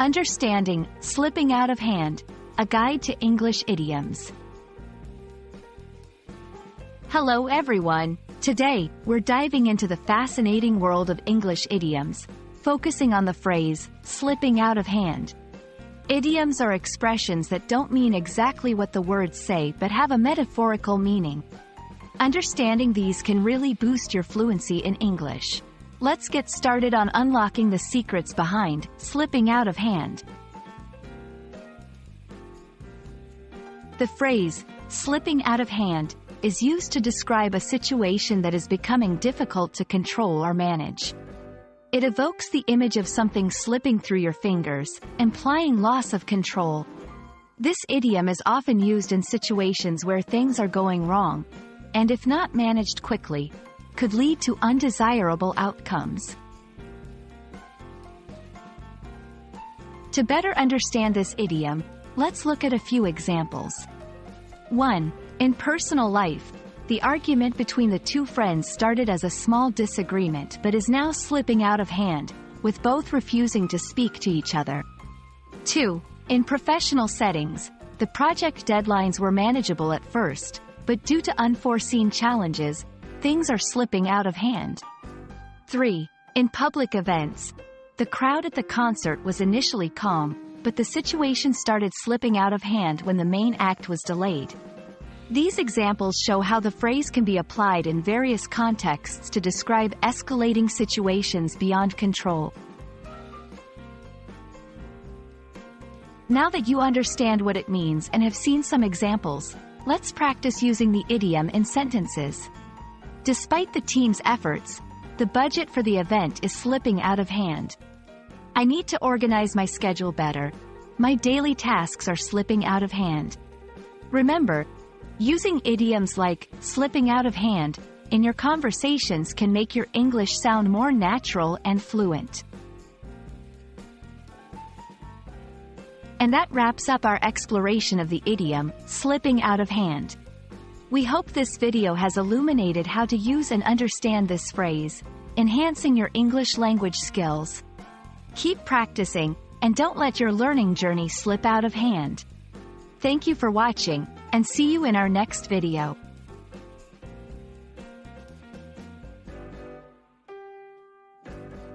Understanding slipping out of hand, a guide to English idioms. Hello everyone. Today, we're diving into the fascinating world of English idioms, focusing on the phrase, slipping out of hand. Idioms are expressions that don't mean exactly what the words say but have a metaphorical meaning. Understanding these can really boost your fluency in English. Let's get started on unlocking the secrets behind slipping out of hand. The phrase, slipping out of hand, is used to describe a situation that is becoming difficult to control or manage. It evokes the image of something slipping through your fingers, implying loss of control. This idiom is often used in situations where things are going wrong, and if not managed quickly, could lead to undesirable outcomes. To better understand this idiom, let's look at a few examples. 1. In personal life, the argument between the two friends started as a small disagreement but is now slipping out of hand, with both refusing to speak to each other. 2. In professional settings, the project deadlines were manageable at first, but due to unforeseen challenges, things are slipping out of hand. 3. In public events, the crowd at the concert was initially calm, but the situation started slipping out of hand when the main act was delayed. These examples show how the phrase can be applied in various contexts to describe escalating situations beyond control. Now that you understand what it means and have seen some examples, let's practice using the idiom in sentences. Despite the team's efforts, the budget for the event is slipping out of hand. I need to organize my schedule better. My daily tasks are slipping out of hand. Remember, using idioms like slipping out of hand in your conversations can make your English sound more natural and fluent. And that wraps up our exploration of the idiom, slipping out of hand. We hope this video has illuminated how to use and understand this phrase, enhancing your English language skills. Keep practicing, and don't let your learning journey slip out of hand. Thank you for watching, and see you in our next video.